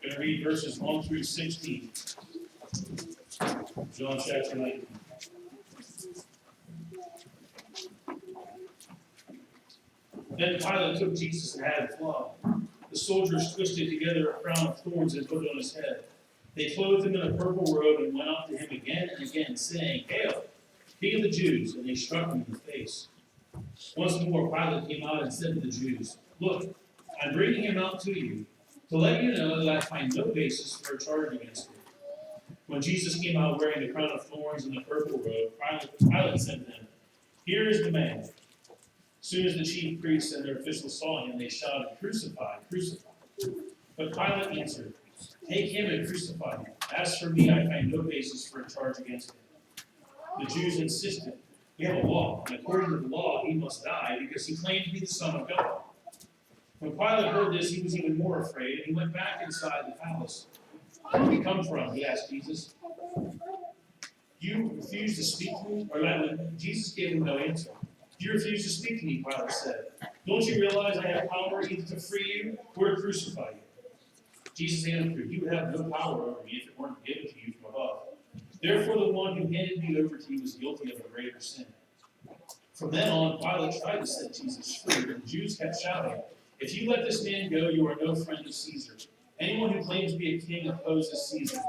going to read verses 1 through 16. John chapter 19. Then Pilate took Jesus and had him flogged. The soldiers twisted together a crown of thorns and put it on his head. They clothed him in a purple robe and went up to him again and again, saying, "Hail, King of the Jews!" And they struck him in the face. Once more Pilate came out and said to the Jews, "Look, I'm bringing him out to you, to let you know that I find no basis for a charge against him." When Jesus came out wearing the crown of thorns and the purple robe, Pilate said to them, "Here is the man." As soon as the chief priests and their officials saw him, they shouted, "Crucify, crucify." But Pilate answered, "Take him and crucify him. As for me, I find no basis for a charge against him." The Jews insisted, "We have a law, and according to the law, he must die because he claimed to be the Son of God." When Pilate heard this, he was even more afraid, and he went back inside the palace. "Where did we come from?" he asked Jesus. "You refuse to speak to me?" Jesus gave him no answer. "You refuse to speak to me," Pilate said. "Don't you realize I have power either to free you or to crucify you?" Jesus answered, "You would have no power over me if it weren't given to you from above. Therefore the one who handed me over to you is guilty of a greater sin." From then on, Pilate tried to set Jesus free, but the Jews kept shouting, "If you let this man go, you are no friend of Caesar. Anyone who claims to be a king opposes Caesar."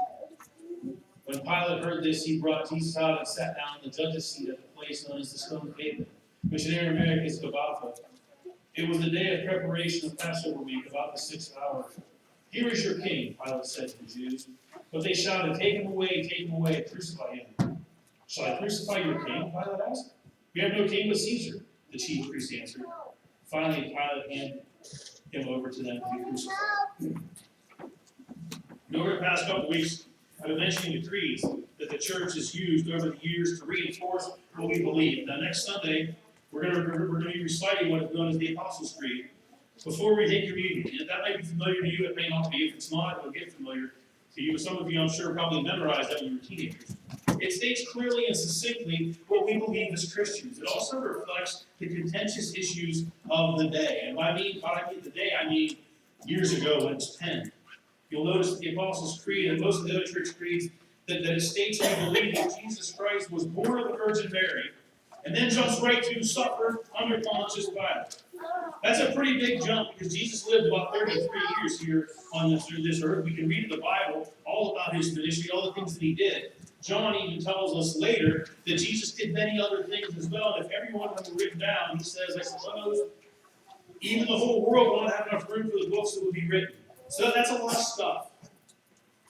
When Pilate heard this, he brought Jesus out and sat down in the judge's seat at the place known as the Stone Pavement, which in Aramaic is Gabbatha. It was the day of preparation of Passover week, about the 6th hour. "Here is your king," Pilate said to the Jews. But they shouted, take him away, crucify him." "Shall I crucify your king?" Pilate asked. "We have no king but Caesar," the chief priest answered. Finally, Pilate handed him over to them to be crucified. Over the past couple weeks, I've been mentioning the creeds that the church has used over the years to reinforce what we believe. Now, next Sunday, we're going to be reciting what is known as the Apostles' Creed before we take communion. And that might be familiar to you, it may not be. If it's not, it'll get familiar to you. Some of you, I'm sure, probably memorized that when you were teenagers. It states clearly and succinctly what we believe as Christians. It also reflects the contentious issues of the day. And by the day, I mean years ago when it was 10. You'll notice the Apostles' Creed and most of the other church creeds that it states we believe that Jesus Christ was born of the Virgin Mary and then jumps right to suffer under Pontius Pilate. That's a pretty big jump because Jesus lived about 33 years here on this earth. We can read in the Bible all about his ministry, all the things that he did. John even tells us later that Jesus did many other things as well. And if every one of them were written down, he says, I suppose, even the whole world won't have enough room for the books that would be written. So that's a lot of stuff.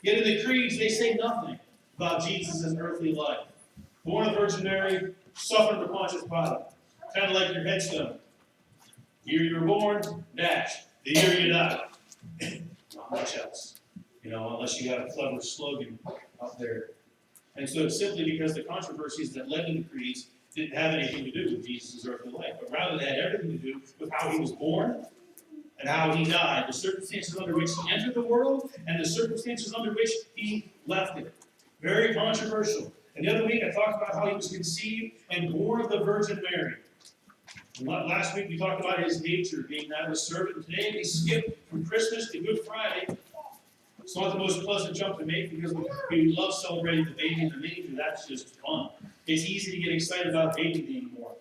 Yet in the creeds, they say nothing about Jesus' earthly life. Born of Virgin Mary, suffered under Pontius Pilate. Kind of like your headstone. Year you were born, dash. The year you died. Not much else. Unless you got a clever slogan up there. And so it's simply because the controversies that led to the creeds didn't have anything to do with Jesus' earthly life, but rather they had everything to do with how he was born and how he died, the circumstances under which he entered the world, and the circumstances under which he left it. Very controversial. And the other week I talked about how he was conceived and born of the Virgin Mary. Last week we talked about his nature being that of a servant. And today we skip from Christmas to Good Friday. It's not the most pleasant jump to make because we love celebrating the baby in the manger. That's just fun. It's easy to get excited about a baby being born.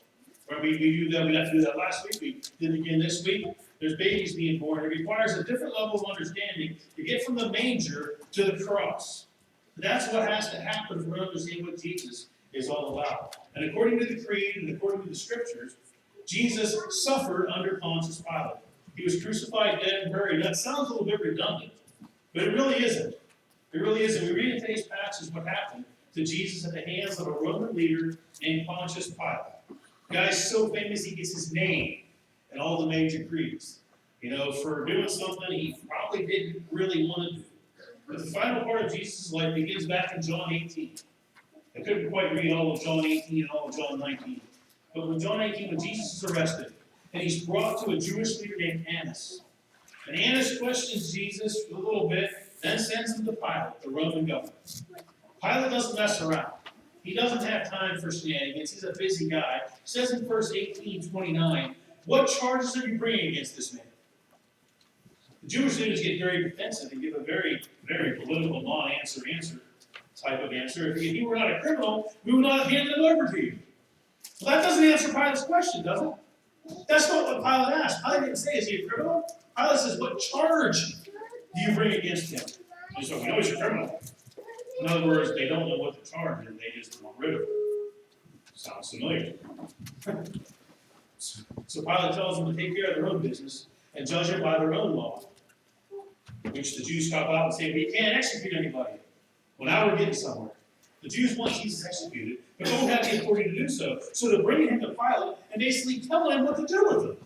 We do that. We got to do that last week. We did it again this week. There's babies being born. It requires a different level of understanding to get from the manger to the cross. That's what has to happen for us to understand what Jesus is all about. And according to the creed and according to the scriptures, Jesus suffered under Pontius Pilate. He was crucified, dead, and buried. That sounds a little bit redundant, but it really isn't. It really isn't. We read in today's passage what happened to Jesus at the hands of a Roman leader named Pontius Pilate. The guy's so famous he gets his name in all the major creeds. For doing something he probably didn't really want to do. But the final part of Jesus' life begins back in John 18. I couldn't quite read all of John 18 and all of John 19. But in John 18, when Jesus is arrested, and he's brought to a Jewish leader named Annas. And Annas questions Jesus for a little bit, then sends him to Pilate, the Roman governor. Pilate doesn't mess around. He doesn't have time for shenanigans. He's a busy guy. It says in verse 18:29, what charges are you bringing against this man? Jewish leaders get very defensive and give a very, very political non-answer type of answer. If you were not a criminal, we would not have handed him over to you. Well, that doesn't answer Pilate's question, does it? That's not what Pilate asked. Pilate didn't say, is he a criminal? Pilate says, what charge do you bring against him? And so we know he's a criminal. In other words, they don't know what the charge is, they just want rid of him. Sounds familiar. So Pilate tells them to take care of their own business and judge it by their own law, which the Jews cop out and say, we can't execute anybody. Well, now we're getting somewhere. The Jews want Jesus executed, but don't have the authority to do so. So they're bringing him to Pilate and basically telling him what to do with him.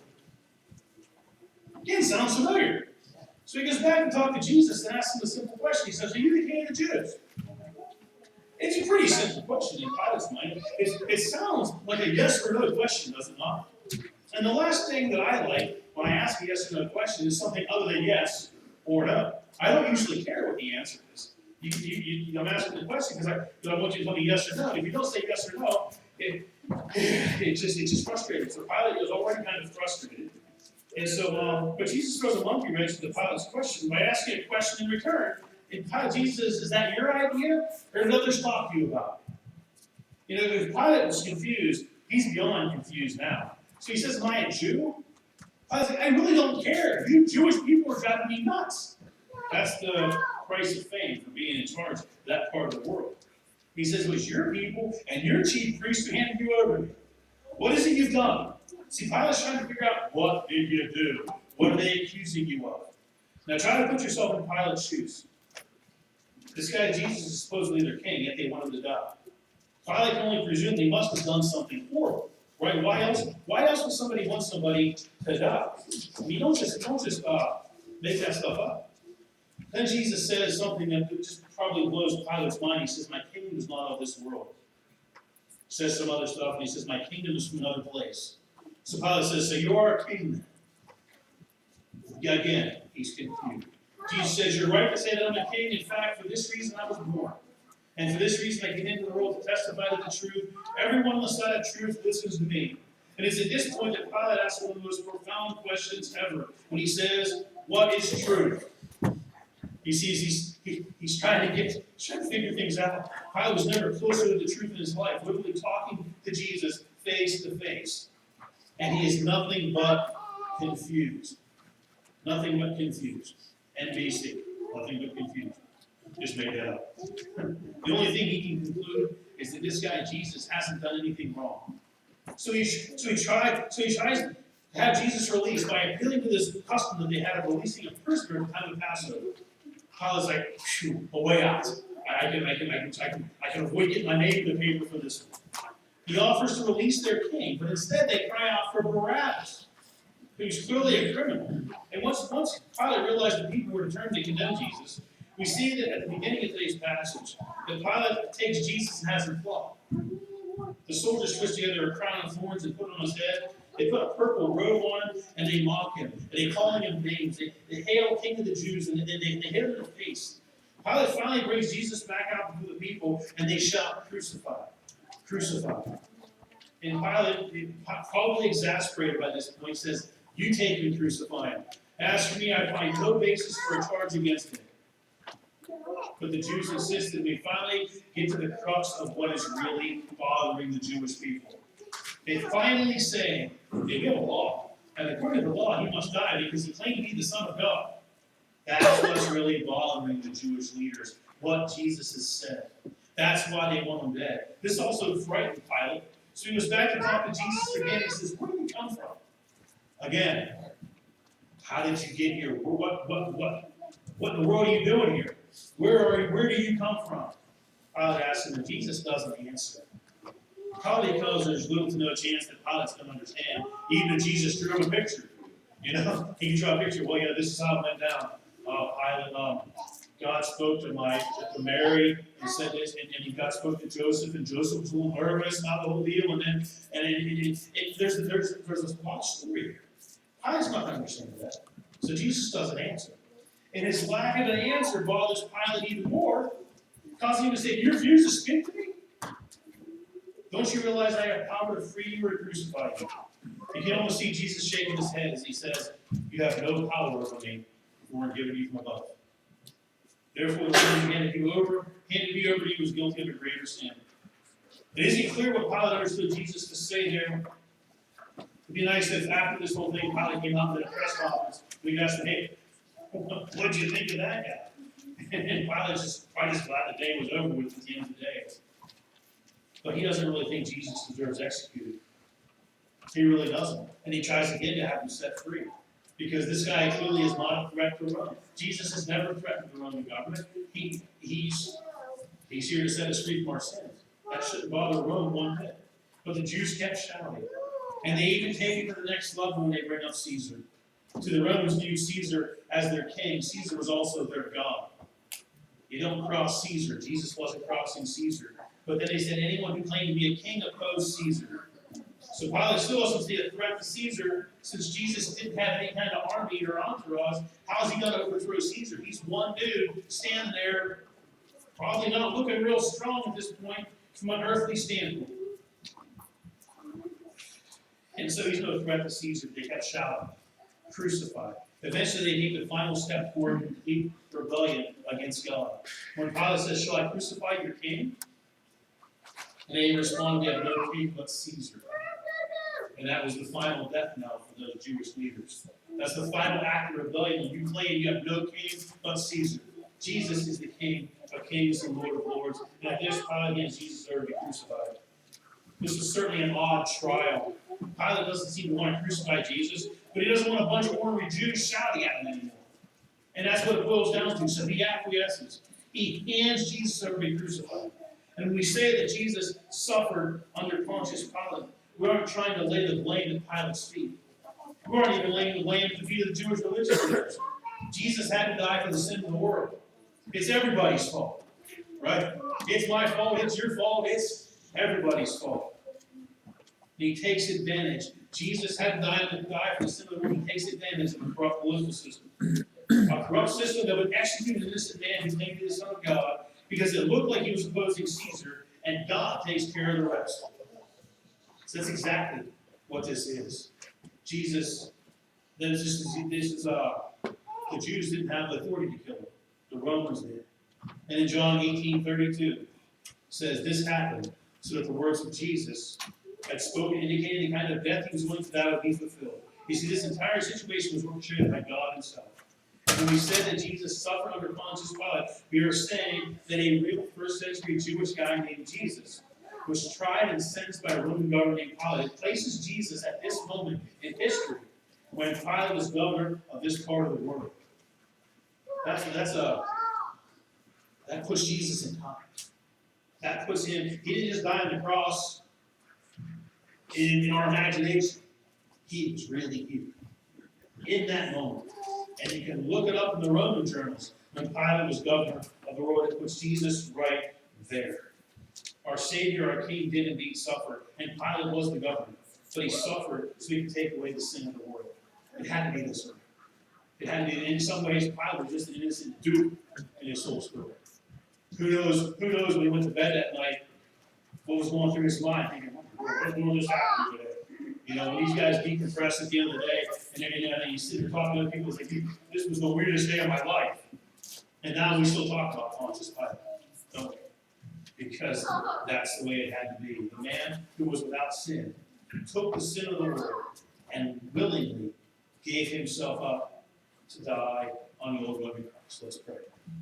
Again, sounds familiar. So he goes back and talks to Jesus and asks him a simple question. He says, are you the king of the Jews? It's a pretty simple question in Pilate's mind. It sounds like a yes or no question, does it not? And the last thing that I like when I ask a yes or no question is something other than yes or no. I don't usually care what the answer is. I'm asking the question because I want you to tell me yes or no. If you don't say yes or no, it's just frustrating. So Pilate was already kind of frustrated. And so, but Jesus throws a monkey wrench into Pilate's question by asking a question in return. And Jesus says, is that your idea, or did others talk to you about it? If Pilate was confused, he's beyond confused now. So he says, am I a Jew? Pilate's like, I really don't care. You Jewish people are driving me nuts. That's the price of fame for being in charge of that part of the world. He says, it was your people and your chief priest who handed you over to me. What is it you've done? See, Pilate's trying to figure out, what did you do? What are they accusing you of? Now try to put yourself in Pilate's shoes. This guy, Jesus, is supposedly their king, yet they want him to die. Pilate can only presume they must have done something horrible. Right? Why else would somebody want somebody to die? I mean, don't just make that stuff up. Then Jesus says something that just probably blows Pilate's mind. He says, my kingdom is not of this world. He says some other stuff, and he says, my kingdom is from another place. So Pilate says, so you are a king then? Yeah, again, he's confused. Jesus says, you're right to say that I'm a king. In fact, for this reason I was born. And for this reason I came into the world to testify to the truth. Everyone on the side of truth listens to me. And it's at this point that Pilate asks one of the most profound questions ever. When he says, what is truth? He sees he's trying to figure things out. Pilate was never closer to the truth in his life, literally talking to Jesus face to face. And he is nothing but confused. Nothing but confused. NBC. Nothing but confused. Just made that up. The only thing he can conclude is that this guy Jesus hasn't done anything wrong. So he tries to have Jesus released by appealing to this custom that they had of releasing a prisoner at the time of Passover. Pilate's like, phew, a way out. I can avoid getting my name in the paper for this one. He offers to release their king, but instead they cry out for Barabbas, who's clearly a criminal. And once Pilate realized the people were determined to condemn Jesus, we see that at the beginning of today's passage, that Pilate takes Jesus and has him flogged. The soldiers twist together a crown of thorns and put it on his head. They put a purple robe on him, and they mock him. And they call him names. They hail King of the Jews, and they hit him in the face. Pilate finally brings Jesus back out before the people, and they shout, crucify, crucify. And Pilate, probably exasperated by this point, says, you take and crucify him. As for me, I find no basis for a charge against him. But the Jews insisted we finally get to the crux of what is really bothering the Jewish people. They finally say, hey, we have a law, and according to the law, he must die because he claimed to be the Son of God. That's what's really bothering the Jewish leaders, what Jesus has said. That's why they want him dead. This also frightened Pilate. So he goes back to talk to Jesus again. He says, where did you come from? Again, how did you get here? What in the world are you doing here? Where do you come from? Pilate asks him, and Jesus doesn't answer. Probably because there's little to no chance that Pilate's going to understand, even if Jesus drew him a picture. He can draw a picture. Well, this is how it went down. Pilate, God spoke to Mary and said this, and God spoke to Joseph, and Joseph was a little nervous about the whole deal, and there's this long story here. Pilate's not going to understand that. So Jesus doesn't answer. And his lack of an answer bothers Pilate even more, causing him to say, you refuse to speak to me? Don't you realize I have power to free you or to crucify you? You can almost see Jesus shaking his head as he says, you have no power over me, weren't given you from above. Therefore, the one handed me over to you was guilty of a greater sin. But is it clear what Pilate understood Jesus to say there? It'd be nice if after this whole thing, Pilate came out to the press conference. We asked him, hey, what did you think of that guy? And Pilate's just probably just glad the day was over with at the end of the day. But he doesn't really think Jesus deserves executed. He really doesn't. And he tries again to have him set free. Because this guy clearly is not a threat to Rome. Jesus has never threatened the Roman government. He's here to set us free from our sins. That shouldn't bother Rome one bit. But the Jews kept shouting. And they even take it to the next level when they bring up Caesar. To the Romans viewed Caesar as their king. Caesar was also their God. You don't cross Caesar. Jesus wasn't crossing Caesar. But then they said anyone who claimed to be a king opposed Caesar. So Pilate still doesn't see a threat to Caesar, since Jesus didn't have any kind of army or entourage. How is he going to overthrow Caesar? He's one dude standing there, probably not looking real strong at this point from an earthly standpoint. And so he's no threat to Caesar. They kept shouting, crucified. Eventually they take the final step toward complete rebellion against God. When Pilate says, shall I crucify your king? And they respond, we have no king but Caesar. And that was the final death knell for those Jewish leaders. That's the final act of rebellion. You claim you have no king but Caesar. Jesus is the King of kings and Lord of lords. And at this Pilate against Jesus deserved to be crucified. This was certainly an odd trial. Pilate doesn't seem to want to crucify Jesus, but he doesn't want a bunch of ornery Jews shouting at him anymore. And that's what it boils down to. So he acquiesces. He hands Jesus over to be crucified. And when we say that Jesus suffered under Pontius Pilate, we aren't trying to lay the blame at Pilate's feet. We aren't even laying the blame at the feet of the Jewish religious leaders. Jesus had to die for the sin of the world. It's everybody's fault, right? It's my fault, it's your fault, it's everybody's fault. And he takes advantage. Jesus had to die for the sin of the world. He takes advantage of a corrupt political system. A corrupt system that would execute an innocent man who claimed to be the Son of God because it looked like he was opposing Caesar, and God takes care of the rest. So that's exactly what this is. Jesus, the Jews didn't have the authority to kill him. The Romans did. And in John 18:32 says this happened so that the words of Jesus had spoken, indicating the kind of death he was willing to die would be fulfilled. You see, this entire situation was orchestrated by God himself. When we said that Jesus suffered under Pontius Pilate, we are saying that a real first century Jewish guy named Jesus was tried and sentenced by a Roman governor named Pilate. It places Jesus at this moment in history when Pilate was governor of this part of the world. That puts Jesus in time. That puts him, he didn't just die on the cross in our imagination. He was really here in that moment. And you can look it up in the Roman journals when Pilate was governor of the world. It puts Jesus right there. Our Savior, our King, did indeed suffer, and Pilate was the governor. But he suffered so he could take away the sin of the world. It had to be this way. It had to be. In some ways, Pilate was just an innocent dupe in his whole story. Who knows when he went to bed that night, what was going through his mind, thinking, what's going to happen today? You know, when these guys decompress at the end of the day, and you sit there talking to other people, it's like, this was the weirdest day of my life. And now we still talk about Pontius Pilate, don't we? Because that's the way it had to be. The man who was without sin took the sin of the world and willingly gave himself up to die on the old rugged cross. Let's pray.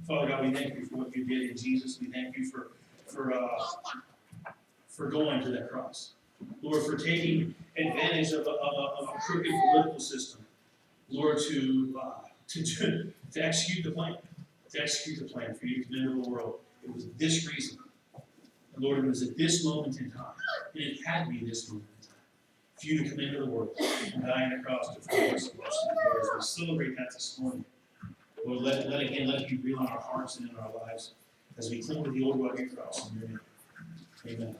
Father God, we thank you for what you did in Jesus. We thank you for going to that cross. Lord, for taking advantage of a crooked political system. Lord, to execute the plan. To execute the plan for you to come into the world. It was this reason. And Lord, it was at this moment in time. And it had to be this moment in time. For you to come into the world and die on the cross to forgive us of our sins. Lord, as we celebrate that this morning. Lord, let it be real in our hearts and in our lives as we cling to the old rugged cross in your name. Amen.